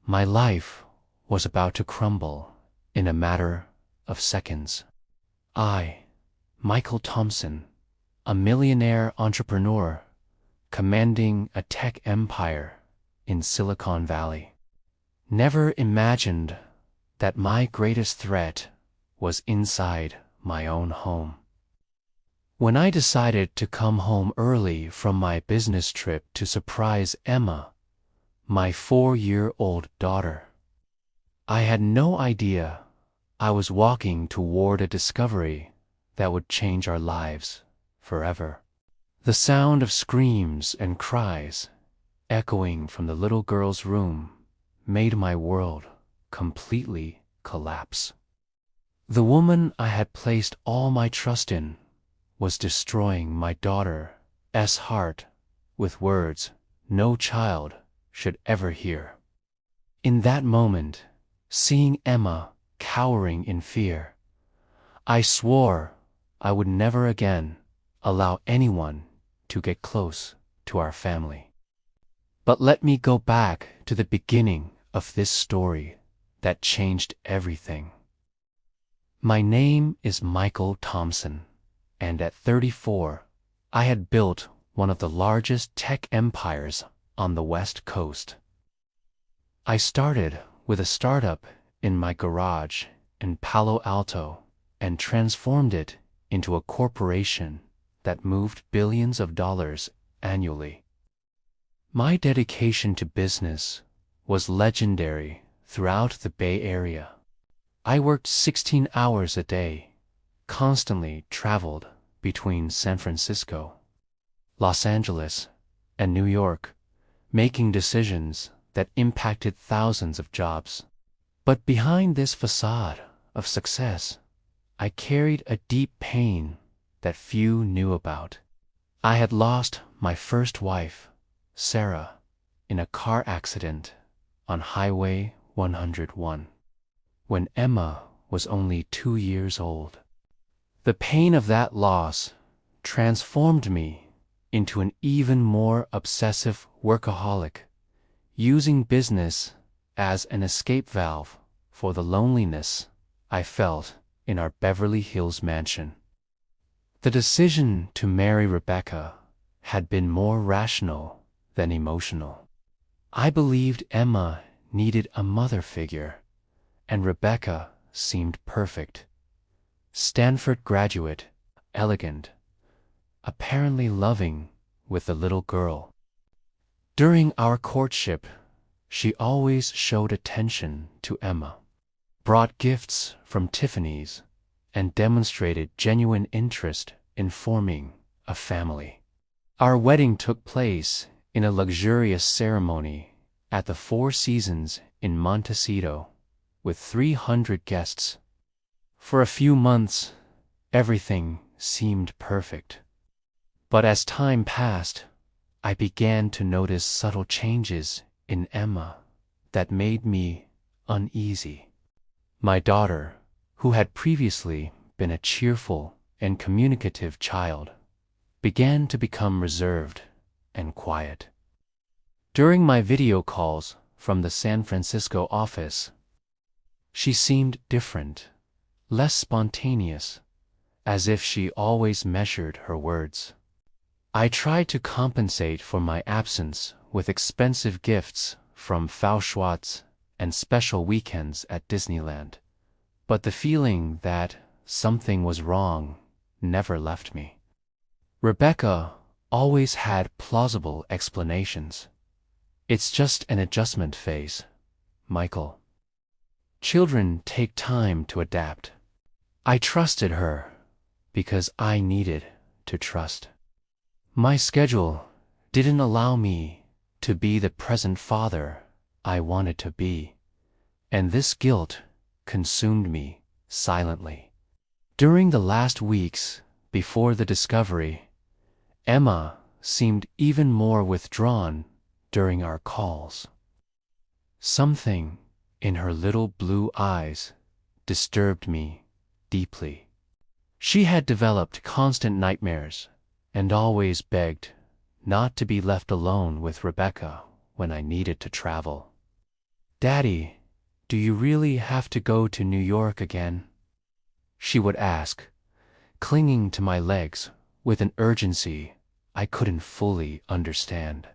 My life was about to crumble in a matter of seconds. I, Michael Thompson, a millionaire entrepreneur, commanding a tech empire in Silicon Valley, never imagined that my greatest threat was inside my own home. When I decided to come home early from my business trip to surprise Emma, my 4-year-old daughter, I had no idea I was walking toward a discovery that would change our lives forever. The sound of screams and cries echoing from the little girl's room made my world completely collapse. The woman I had placed all my trust in was destroying my daughter's heart with words no child should ever hear. In that moment, seeing Emma cowering in fear, I swore I would never again allow anyone to get close to our family. But let me go back to the beginning of this story that changed everything. My name is Michael Thompson, and at 34, I had built one of the largest tech empires on the West Coast. I started with a startup in my garage in Palo Alto and transformed it into a corporation that moved billions of dollars annually. My dedication to business was legendary throughout the Bay Area. I worked 16 hours a day, constantly traveled between San Francisco, Los Angeles, and New York, making decisions that impacted thousands of jobs. But behind this facade of success, I carried a deep pain that few knew about. I had lost my first wife, Sarah, in a car accident on Highway 101, when Emma was only 2 years old. The pain of that loss transformed me into an even more obsessive workaholic, using business as an escape valve for the loneliness I felt in our Beverly Hills mansion. The decision to marry Rebecca had been more rational than emotional. I believed Emma needed a mother figure, and Rebecca seemed perfect. Stanford graduate, elegant, apparently loving with the little girl. During our courtship, she always showed attention to Emma, brought gifts from Tiffany's, and demonstrated genuine interest in forming a family. Our wedding took place in a luxurious ceremony at the Four Seasons in Montecito, with 300 guests. For a few months, everything seemed perfect. But as time passed, I began to notice subtle changes in Emma that made me uneasy. My daughter, who had previously been a cheerful and communicative child, began to become reserved and quiet. During my video calls from the San Francisco office, she seemed different, less spontaneous, as if she always measured her words. I tried to compensate for my absence with expensive gifts from Fauschwatz and special weekends at Disneyland, but the feeling that something was wrong never left me. Rebecca always had plausible explanations. It's just an adjustment phase, Michael. Children take time to adapt. I trusted her because I needed to trust. My schedule didn't allow me to be the present father I wanted to be, and this guilt consumed me silently. During the last weeks before the discovery, Emma seemed even more withdrawn during our calls. Something in her little blue eyes disturbed me deeply. She had developed constant nightmares and always begged not to be left alone with Rebecca when I needed to travel. "Daddy, do you really have to go to New York again?" she would ask, clinging to my legs with an urgency I couldn't fully understand.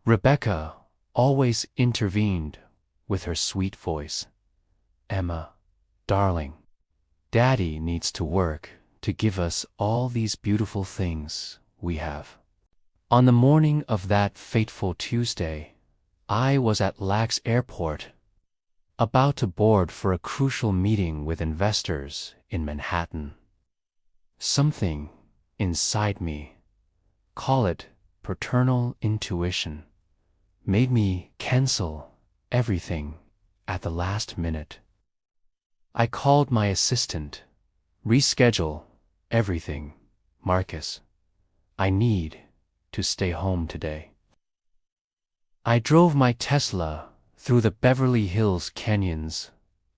Rebecca always intervened with her sweet voice. "Emma, darling, Daddy needs to work to give us all these beautiful things we have." On the morning of that fateful Tuesday, I was at LAX Airport, about to board for a crucial meeting with investors in Manhattan. Something inside me, call it paternal intuition, made me cancel everything at the last minute. I called my assistant, "Reschedule everything, Marcus. I need to stay home today." I drove my Tesla through the Beverly Hills canyons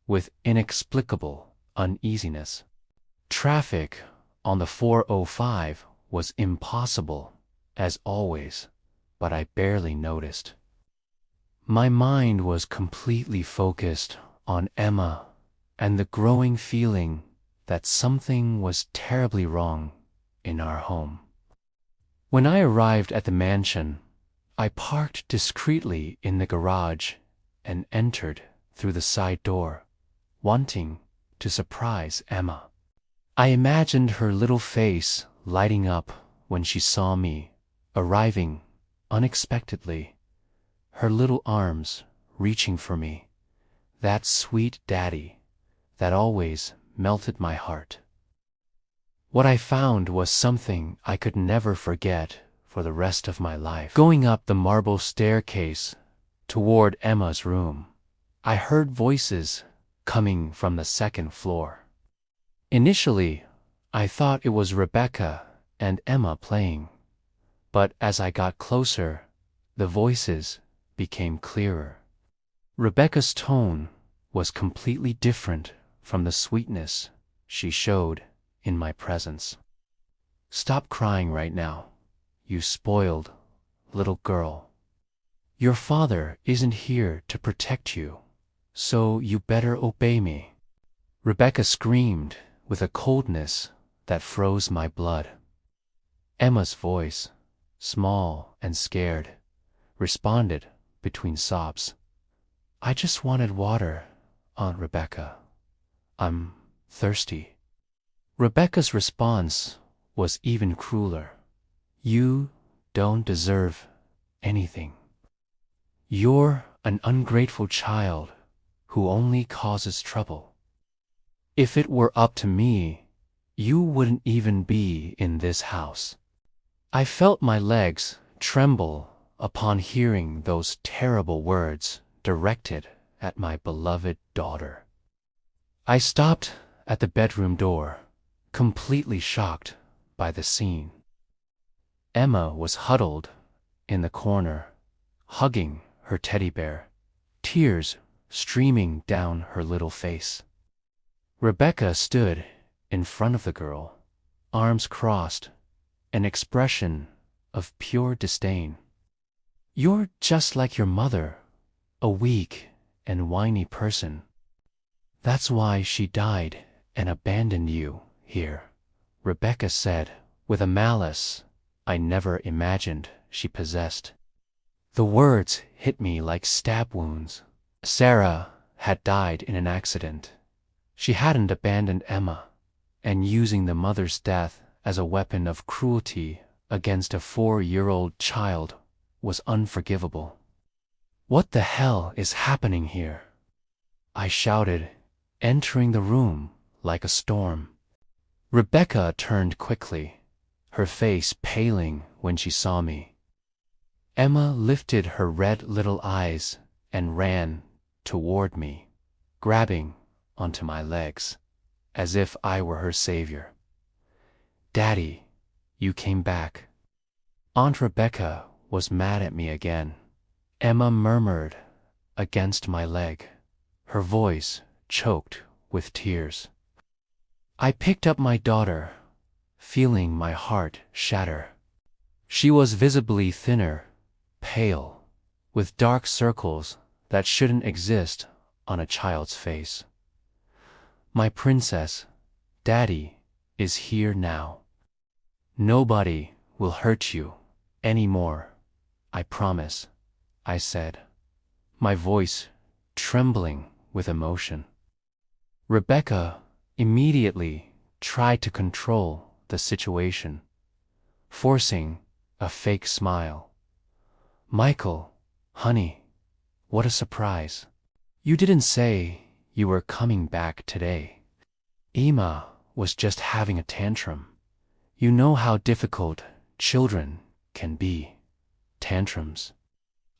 with inexplicable uneasiness. Traffic on the 405 was impossible, as always, but I barely noticed. My mind was completely focused on Emma and the growing feeling that something was terribly wrong in our home. When I arrived at the mansion, I parked discreetly in the garage and entered through the side door, wanting to surprise Emma. I imagined her little face lighting up when she saw me arriving unexpectedly, her little arms reaching for me, that sweet daddy that always melted my heart. What I found was something I could never forget for the rest of my life. Going up the marble staircase toward Emma's room, I heard voices coming from the second floor. Initially, I thought it was Rebecca and Emma playing, but as I got closer, the voices became clearer. Rebecca's tone was completely different from the sweetness she showed in my presence. "Stop crying right now, you spoiled little girl. Your father isn't here to protect you, so you better obey me." Rebecca screamed with a coldness that froze my blood. Emma's voice, small and scared, responded between sobs. "I just wanted water, Aunt Rebecca. I'm thirsty." Rebecca's response was even crueler. "You don't deserve anything. You're an ungrateful child who only causes trouble. If it were up to me, you wouldn't even be in this house." I felt my legs tremble upon hearing those terrible words directed at my beloved daughter. I stopped at the bedroom door, completely shocked by the scene. Emma was huddled in the corner, hugging her teddy bear, tears streaming down her little face. Rebecca stood in front of the girl, arms crossed, an expression of pure disdain. "You're just like your mother, a weak and whiny person. That's why she died and abandoned you here," Rebecca said with a malice I never imagined she possessed. The words hit me like stab wounds. Sarah had died in an accident. She hadn't abandoned Emma, and using the mother's death as a weapon of cruelty against a 4-year-old child was unforgivable. "What the hell is happening here?" I shouted, entering the room like a storm. Rebecca turned quickly, her face paling when she saw me. Emma lifted her red little eyes and ran toward me, grabbing onto my legs, as if I were her savior. "Daddy, you came back." Aunt Rebecca was mad at me again. Emma murmured against my leg, her voice choked with tears. I picked up my daughter, feeling my heart shatter. She was visibly thinner, pale, with dark circles that shouldn't exist on a child's face. My princess, Daddy is here now. Nobody will hurt you anymore, I promise, I said, my voice trembling with emotion. Rebecca immediately tried to control the situation, forcing a fake smile. Michael, honey, what a surprise. You didn't say you were coming back today. Emma was just having a tantrum. You know how difficult children can be. Tantrums,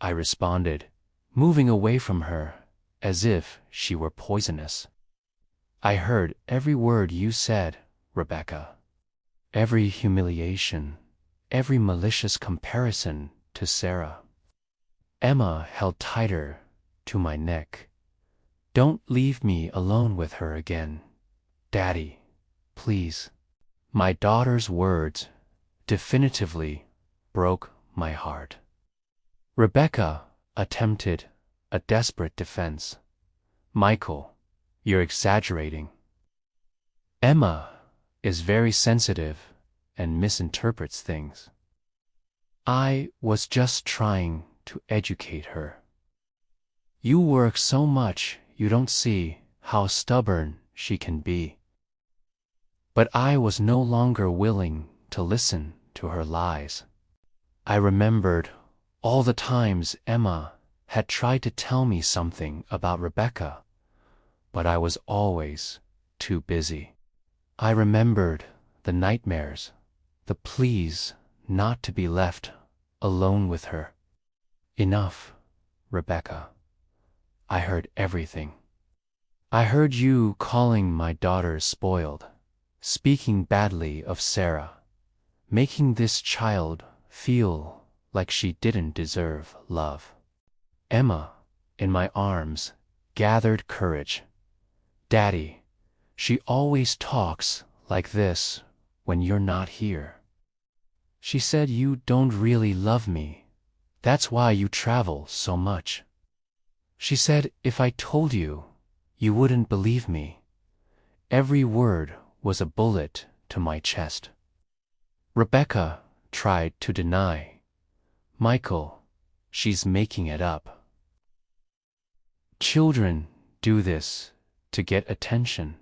I responded, moving away from her as if she were poisonous. I heard every word you said, Rebecca. Every humiliation, every malicious comparison to Sarah. Emma held tighter to my neck. Don't leave me alone with her again, Daddy, please. My daughter's words definitively broke my heart. Rebecca attempted a desperate defense. Michael, you're exaggerating. Emma is very sensitive and misinterprets things. I was just trying to educate her. You work so much you don't see how stubborn she can be. But I was no longer willing to listen to her lies. I remembered all the times Emma had tried to tell me something about Rebecca, but I was always too busy. I remembered the nightmares, the pleas not to be left alone with her. Enough, Rebecca. I heard everything. I heard you calling my daughter spoiled, speaking badly of Sarah, making this child feel like she didn't deserve love. Emma, in my arms, gathered courage. Daddy, she always talks like this when you're not here. She said you don't really love me. That's why you travel so much. She said if I told you, you wouldn't believe me. Every word was a bullet to my chest. Rebecca tried to deny. Michael, she's making it up. Children do this to get attention.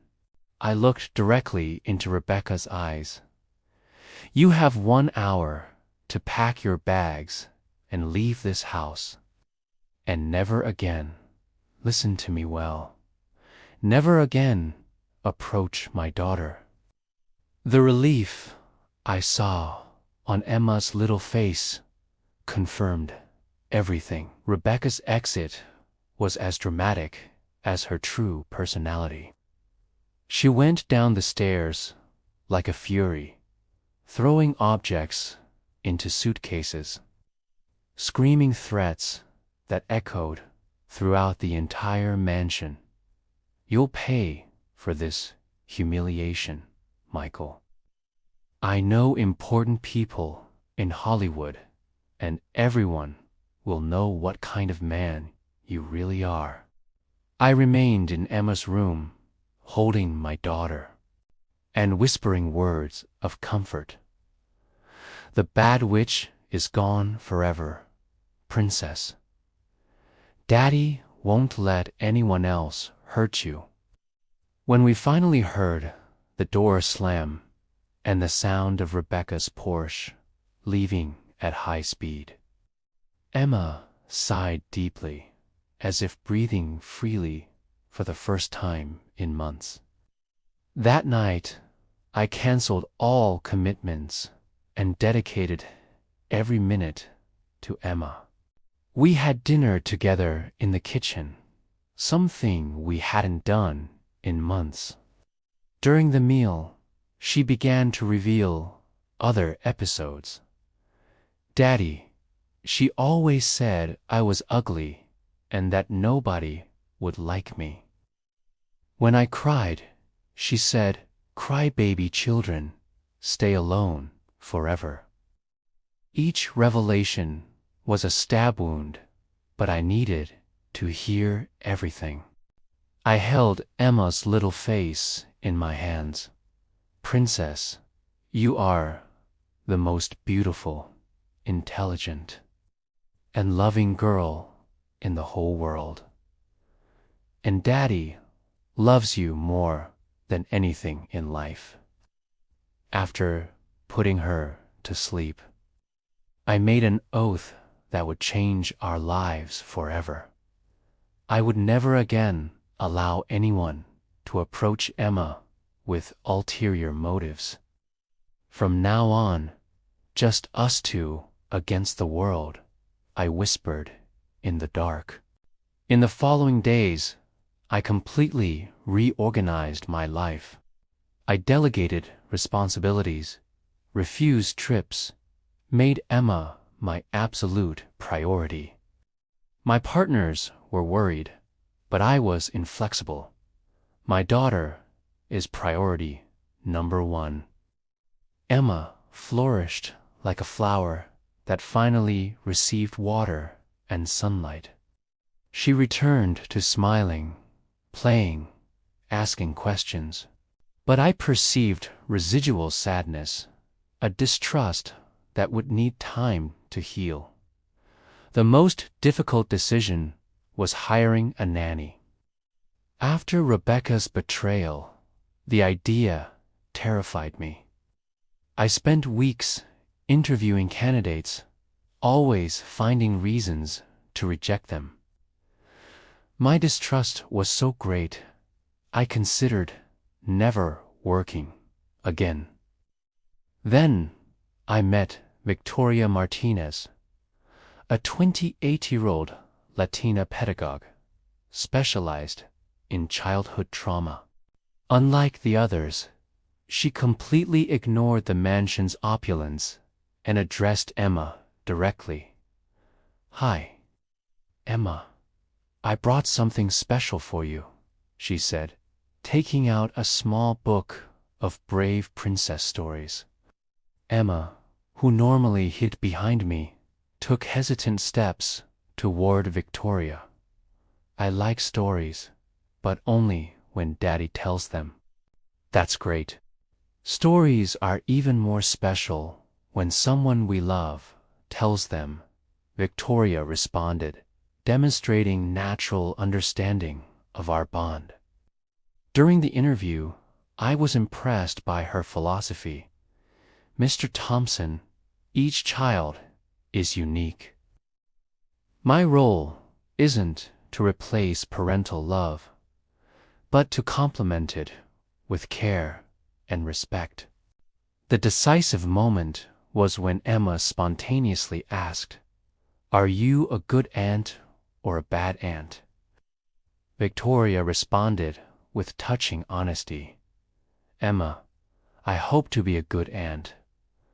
I looked directly into Rebecca's eyes. You have 1 hour to pack your bags and leave this house. And never again, listen to me well, never again approach my daughter. The relief I saw on Emma's little face confirmed everything. Rebecca's exit was as dramatic as her true personality. She went down the stairs like a fury, throwing objects into suitcases, screaming threats that echoed throughout the entire mansion. You'll pay for this humiliation, Michael. I know important people in Hollywood, and everyone will know what kind of man you really are. I remained in Emma's room, holding my daughter, and whispering words of comfort. The bad witch is gone forever, princess. Daddy won't let anyone else hurt you. When we finally heard the door slam and the sound of Rebecca's Porsche leaving at high speed, Emma sighed deeply, as if breathing freely for the first time in months. That night, I canceled all commitments and dedicated every minute to Emma. We had dinner together in the kitchen, something we hadn't done in months. During the meal, she began to reveal other episodes. Daddy, she always said I was ugly and that nobody would like me. When I cried, she said, "Crybaby children stay alone forever." Each revelation was a stab wound, but I needed to hear everything. I held Emma's little face in my hands. "Princess, you are the most beautiful, intelligent, and loving girl in the whole world. And Daddy loves you more than anything in life." After putting her to sleep, I made an oath that would change our lives forever. I would never again allow anyone to approach Emma with ulterior motives. "From now on, just us two against the world," I whispered in the dark. In the following days, I completely reorganized my life. I delegated responsibilities, refused trips, made Emma my absolute priority. My partners were worried, but I was inflexible. My daughter is priority number one. Emma flourished like a flower that finally received water and sunlight. She returned to smiling, playing, asking questions. But I perceived residual sadness, a distrust that would need time to heal. The most difficult decision was hiring a nanny. After Rebecca's betrayal, the idea terrified me. I spent weeks interviewing candidates, always finding reasons to reject them. My distrust was so great, I considered never working again. Then I met Victoria Martinez, a 28-year-old Latina pedagogue specialized in childhood trauma. Unlike the others, she completely ignored the mansion's opulence and addressed Emma directly. "Hi, Emma. I brought something special for you," she said, taking out a small book of brave princess stories. Emma, who normally hid behind me, took hesitant steps toward Victoria. "I like stories, but only when Daddy tells them." "That's great. Stories are even more special when someone we love tells them," Victoria responded, demonstrating natural understanding of our bond. During the interview, I was impressed by her philosophy. "Mr. Thompson, each child is unique. My role isn't to replace parental love, but to complement it with care and respect." The decisive moment was when Emma spontaneously asked, "Are you a good aunt or a bad aunt?" Victoria responded with touching honesty, "Emma, I hope to be a good aunt,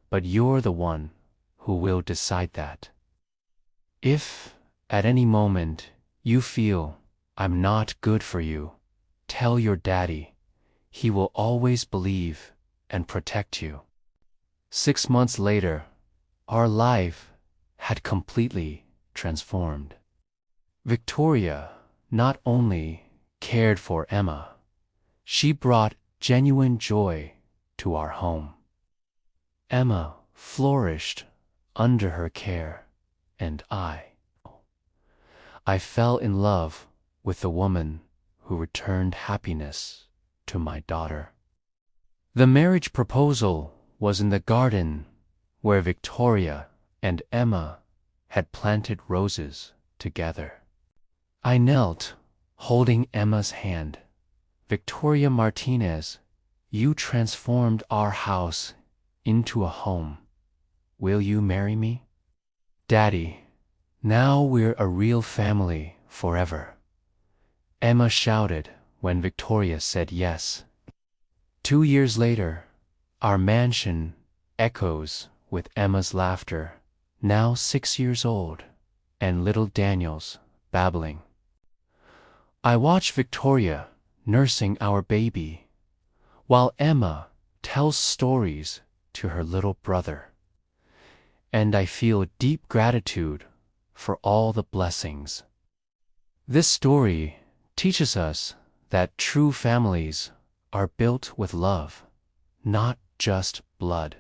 but you're the one who will decide that. If at any moment you feel I'm not good for you, tell your daddy. He will always believe and protect you." 6 months later, our life had completely transformed. Victoria not only cared for Emma, she brought genuine joy to our home. Emma flourished under her care, and I fell in love with the woman who returned happiness to my daughter. The marriage proposal was in the garden where Victoria and Emma had planted roses together. I knelt, holding Emma's hand. "Victoria Martinez, you transformed our house into a home. Will you marry me?" "Daddy, now we're a real family forever," Emma shouted when Victoria said yes. 2 years later, our mansion echoes with Emma's laughter, now 6 years old, and little Daniel's babbling. I watch Victoria nursing our baby, while Emma tells stories to her little brother, and I feel deep gratitude for all the blessings This story teaches us that true families are built with love, not just blood.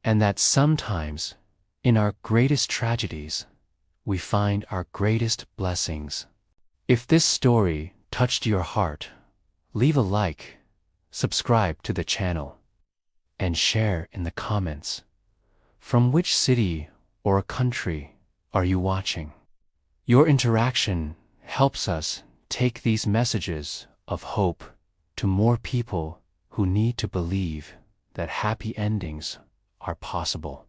And that sometimes, in our greatest tragedies, we find our greatest blessings. If this story touched your heart, leave a like, subscribe to the channel, and share in the comments. From which city or country are you watching? Your interaction helps us take these messages of hope to more people who need to believe that happy endings are possible.